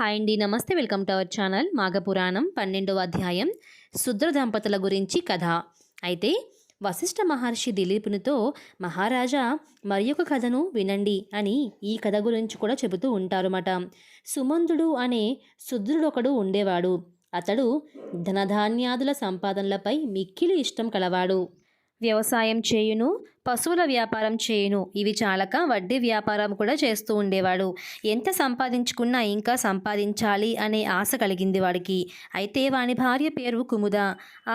Hi అండి. నమస్తే. Welcome to our channel. Maghapuranam 12వ అధ్యాయం శుద్ర దంపతుల గురించి కథ. అయితే వశిష్ఠ మహర్షి దిలీపునితో మహారాజా మరి ఒక కథను వినండి అని ఈ కథ గురించి కూడా చెబుతూ ఉంటారుమాట. సుమంతుడు అనే శుద్రుడొకడు ఉండేవాడు. అతడు ధనధాన్యాదుల సంపాదనలపై మిక్కిలి ఇష్టం కలవాడు. వ్యవసాయం చేయును, పశువుల వ్యాపారం చేయును, ఇవి చాలక వడ్డీ వ్యాపారం కూడా చేస్తూ ఉండేవాడు. ఎంత సంపాదించుకున్నా ఇంకా సంపాదించాలి అనే ఆశ కలిగింది వాడికి. అయితే వాని భార్య పేరు కుముద.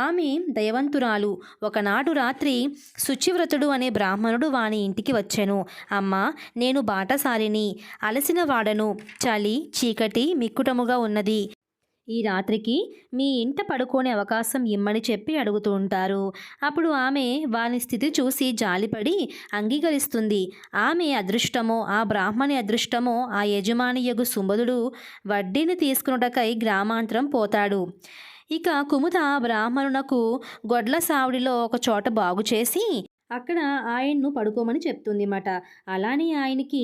ఆమె దయవంతురాలు. ఒకనాడు రాత్రి శుచివ్రతుడు అనే బ్రాహ్మణుడు వాని ఇంటికి వచ్చెను. అమ్మా, నేను బాటసారిని, అలసిన వాడను, చలి చీకటి మిక్కుటముగా ఉన్నది. ఈ రాత్రికి మీ ఇంట పడుకోనే అవకాశం ఇమ్మని చెప్పి అడుగుతూ ఉంటారు. అప్పుడు ఆమె వాని స్థితి చూసి జాలిపడి అంగీకరిస్తుంది. ఆమె అదృష్టమో ఆ బ్రాహ్మణి అదృష్టమో ఆ యజమానియగు సుంబదుడు వడ్డీని తీసుకున్నటకై గ్రామాంతరం పోతాడు. ఇక కుముద బ్రాహ్మణునకు గొడ్ల సావిడిలో ఒక చోట బాగు చేసి అక్కడ ఆయన్ను పడుకోమని చెప్తుంది మాట. అలానే ఆయనకి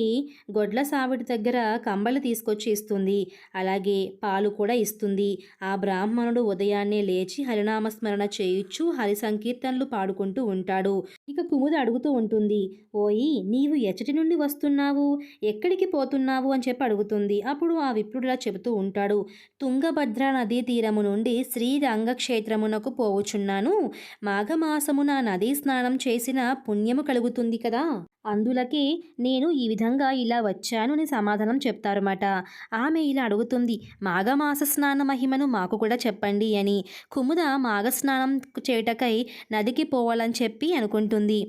గొడ్ల సావిడి దగ్గర కంబలి తీసుకొచ్చి ఇస్తుంది. అలాగే పాలు కూడా ఇస్తుంది. ఆ బ్రాహ్మణుడు ఉదయాన్నే లేచి హరినామస్మరణ చేయుచు హరి సంకీర్తనలు పాడుకుంటూ ఉంటాడు. ఇక కుముద అడుగుతూ ఉంటుంది, ఓయి, నీవు ఎచ్చటి నుండి వస్తున్నావు, ఎక్కడికి పోతున్నావు అని చెప్పి అడుగుతుంది. అప్పుడు ఆ విప్రుడిలా చెబుతూ ఉంటాడు, తుంగభద్ర నదీ తీరము నుండి శ్రీరంగక్షేత్రమునకు పోవుచున్నాను. మాఘమాసమున నదీ స్నానం చేసిన పుణ్యము కలుగుతుంది కదా, అందులకే నేను ఈ విధంగా ఇలా వచ్చాను అని సమాధానం చెప్తారన్నమాట. ఆమె ఇలా అడుగుతుంది, మాఘమాస స్నాన మహిమను మాకు కూడా చెప్పండి అని. కుముద మాఘస్నానం చేయుటకై నదికి పోవాలని చెప్పి అనుకుంటుంది.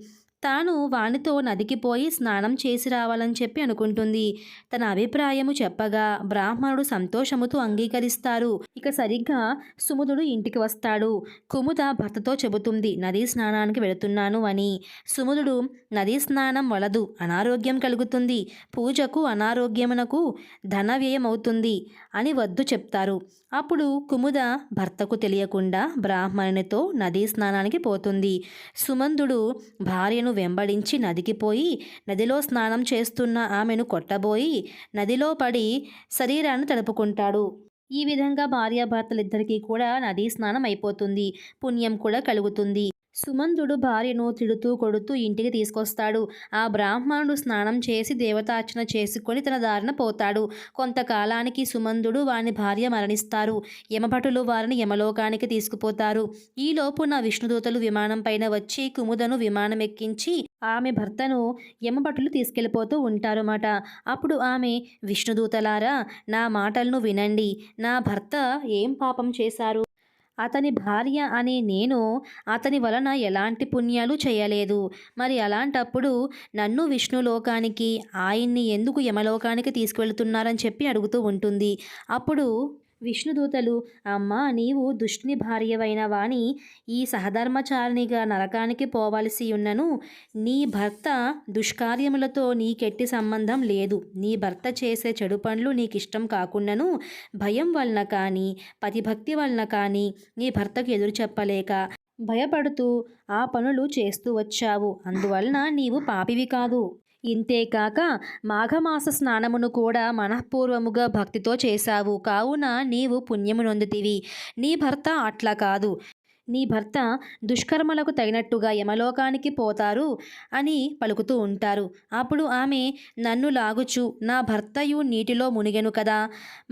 తాను వానితో నదికి పోయి స్నానం చేసి రావాలని చెప్పి అనుకుంటుంది. తన అభిప్రాయము చెప్పగా బ్రాహ్మణుడు సంతోషముతో అంగీకరిస్తారు. ఇక సరిగ్గా సుముదుడు ఇంటికి వస్తాడు. కుముద భర్తతో చెబుతుంది, నదీ స్నానానికి వెళుతున్నాను అని. సుముదుడు, నదీ స్నానం వలదు, అనారోగ్యం కలుగుతుంది, పూజకు అనారోగ్యమునకు ధన వ్యయమవుతుంది అని వద్దు చెప్తారు. అప్పుడు కుముద భర్తకు తెలియకుండా బ్రాహ్మణునితో నదీ స్నానానికి పోతుంది. సుమందుడు భార్యను వెంబడించి నదికి పోయి నదిలో స్నానం చేస్తున్న ఆమెను కొట్టబోయి నదిలో పడి శరీరాన్ని తడుపుకుంటాడు. ఈ విధంగా భార్యాభర్తలిద్దరికీ కూడా నదీ స్నానం అయిపోతుంది. పుణ్యం కూడా కలుగుతుంది. సుమంతుడు భార్యను తిడుతూ కొడుతూ ఇంటికి తీసుకొస్తాడు. ఆ బ్రాహ్మణుడు స్నానం చేసి దేవతార్చన చేసుకొని తన దారిన పోతాడు. కొంతకాలానికి సుమంతుడు వాని భార్య మరణిస్తారు. యమభటులు వారిని యమలోకానికి తీసుకుపోతారు. ఈలోపు నా విష్ణుదూతలు విమానం పైన వచ్చి కుముదను విమానం ఎక్కించి ఆమె భర్తను యమభటులు తీసుకెళ్ళిపోతూ ఉంటారన్నమాట. అప్పుడు ఆమె, విష్ణుదూతలారా, నా మాటలను వినండి. నా భర్త ఏం పాపం చేశారు? అతని భార్య అనే నేను అతని వలన ఎలాంటి పుణ్యాలు చేయలేదు. మరి అలాంటప్పుడు నన్ను విష్ణులోకానికి, ఆయన్ని ఎందుకు యమలోకానికి తీసుకువెళ్తున్నారని చెప్పి అడుగుతూ ఉంటుంది. అప్పుడు విష్ణుదూతలు, అమ్మా, నీవు దుష్టుని భార్యవైన వాణి ఈ సహధర్మచారినిగా నరకానికి పోవలసి ఉన్నను. నీ భర్త దుష్కార్యములతో నీకెట్టి సంబంధం లేదు. నీ భర్త చేసే చెడు పనులు నీకిష్టం కాకుండాను భయం వలన కానీ పతిభక్తి వలన కానీ నీ భర్తకు ఎదురు చెప్పలేక భయపడుతూ ఆ పనులు చేస్తూ వచ్చావు. అందువలన నీవు పాపివి కాదు. ఇంతేకాక మాఘమాస స్నానమును కూడా మనఃపూర్వముగా భక్తితో చేశావు. కావున నీవు పుణ్యము నొందితివి. నీ భర్త అట్లా కాదు. నీ భర్త దుష్కర్మలకు తగినట్టుగా యమలోకానికి పోతారు అని పలుకుతూ ఉంటారు. అప్పుడు ఆమె, నన్ను లాగుచు నా భర్తయు నీటిలో మునిగెను కదా,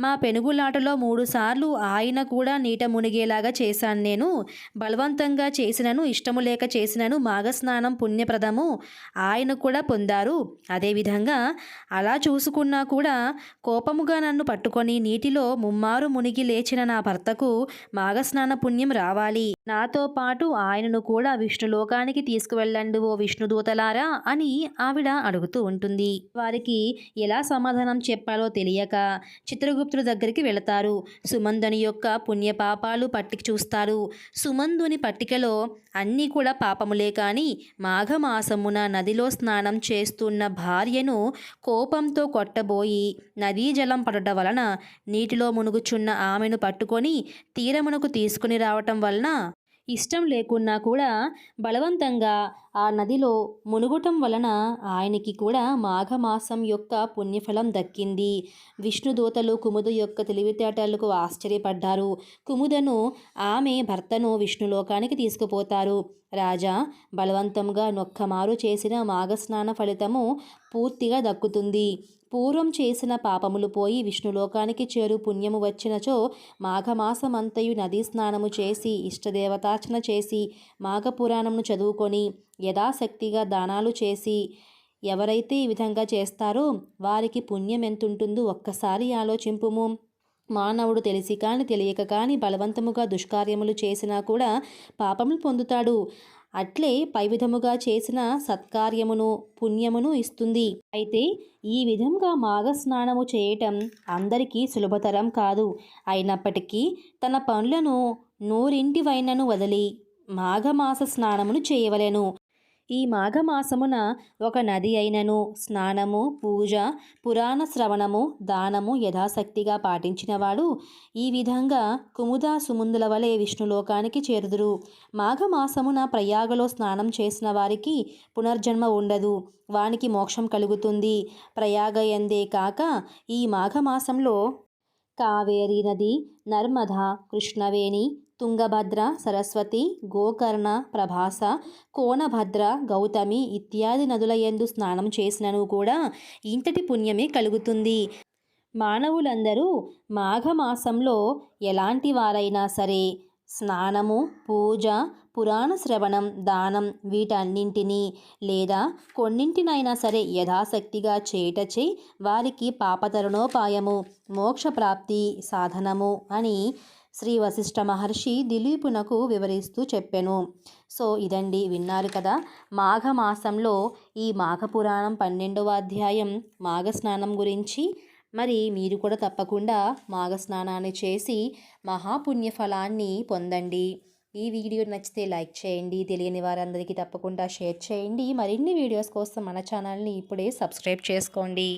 మా పెనుగులాటలో 3 సార్లు ఆయన కూడా నీట మునిగేలాగా చేశాను. నేను బలవంతంగా చేసినను, ఇష్టము లేక చేసినను మాఘస్నానం పుణ్యప్రదము, ఆయన కూడా పొందారు. అదేవిధంగా అలా చూసుకున్నా కూడా కోపముగా నన్ను పట్టుకొని నీటిలో ముమ్మారు మునిగి లేచిన నా భర్తకు మాఘస్నాన పుణ్యం రావాలి. నాతో పాటు ఆయనను కూడా విష్ణులోకానికి తీసుకువెళ్ళండి ఓ విష్ణుదూతలారా అని ఆవిడ అడుగుతూ ఉంటుంది. వారికి ఎలా సమాధానం చెప్పాలో తెలియక చిత్రగుప్తుడి దగ్గరికి వెళతారు. సుమందుని యొక్క పుణ్యపాపాలు పట్టికి చూస్తారు. సుమందుని పట్టికలో అన్నీ కూడా పాపములే కానీ మాఘమాసమున నదిలో స్నానం చేస్తున్న భార్యను కోపంతో కొట్టబోయి నదీ జలం పడటం వలన నీటిలో మునుగుచున్న ఆమెను పట్టుకొని తీరమునకు తీసుకుని రావటం వలన ఇష్టం లేకున్నా కూడా బలవంతంగా ఆ నదిలో మునుగటం వలన ఆయనకి కూడా మాఘమాసం యొక్క పుణ్యఫలం దక్కింది. విష్ణుదూతలు కుముద యొక్క తెలివితేటలకు ఆశ్చర్యపడ్డారు. కుముదను ఆమె భర్తను విష్ణులోకానికి తీసుకుపోతారు. రాజా, బలవంతంగా నొక్కమారు చేసిన మాఘస్నాన ఫలితము పూర్తిగా దక్కుతుంది. పూర్వం చేసిన పాపములు పోయి విష్ణులోకానికి చేరు పుణ్యము వచ్చినచో మాఘమాసమంతయు నదీ స్నానము చేసి ఇష్టదేవతార్చన చేసి మాఘపురాణమును చదువుకొని యథాశక్తిగా దానాలు చేసి ఎవరైతే ఈ విధంగా చేస్తారో వారికి పుణ్యం ఎంతుంటుందో ఒక్కసారి ఆలోచింపుము. మానవుడు తెలిసి కాని తెలియక కాని బలవంతముగా దుష్కార్యములు చేసినా కూడా పాపములు పొందుతాడు. అట్లే పై విధముగా చేసిన సత్కార్యమును పుణ్యమును ఇస్తుంది. అయితే ఈ విధంగా మాఘస్నానము చేయటం అందరికీ సులభతరం కాదు. అయినప్పటికీ తన పనులను నూరింటివైనను వదిలి మాఘమాస స్నానమును చేయవలెను. ఈ మాఘమాసమున ఒక నది అయినను స్నానము, పూజ, పురాణ శ్రవణము, దానము యథాశక్తిగా పాటించినవాడు ఈ విధంగా కుముద సుముందుల వలె విష్ణులోకానికి చేరుదురు. మాఘమాసమున ప్రయాగలో స్నానం చేసిన వారికి పునర్జన్మ ఉండదు. వానికి మోక్షం కలుగుతుంది. ప్రయాగ ఎందే కాక ఈ మాఘమాసంలో కావేరీ నది, నర్మదా, కృష్ణవేణి, తుంగభద్ర, సరస్వతి, గోకర్ణ, ప్రభాస, కోనభద్ర, గౌతమి ఇత్యాది నదుల యందు స్నానం చేసినను కూడా ఇంతటి పుణ్యమే కలుగుతుంది. మానవులందరూ మాఘమాసంలో ఎలాంటి వారైనా సరే స్నానము, పూజ, పురాణ శ్రవణం, దానం వీటన్నింటినీ లేదా కొన్నింటినైనా సరే యథాశక్తిగా చేయుటచే వారికి పాపతరుణోపాయము, మోక్షప్రాప్తి సాధనము అని శ్రీ వశిష్ఠ మహర్షి దిలీపునకు వివరిస్తూ చెప్పెను. సో ఇదండి, విన్నారు కదా మాఘమాసంలో ఈ మాఘపురాణం 12వ అధ్యాయం మాఘస్నానం గురించి. మరి మీరు కూడా తప్పకుండా మాఘస్నానాన్ని చేసి మహాపుణ్య ఫలాన్ని పొందండి. ఈ వీడియో నచ్చితే లైక్ చేయండి. తెలియని వారందరికీ తప్పకుండా షేర్ చేయండి. మరిన్ని వీడియోస్ కోసం మన ఛానల్ని ఇప్పుడే సబ్స్క్రైబ్ చేసుకోండి.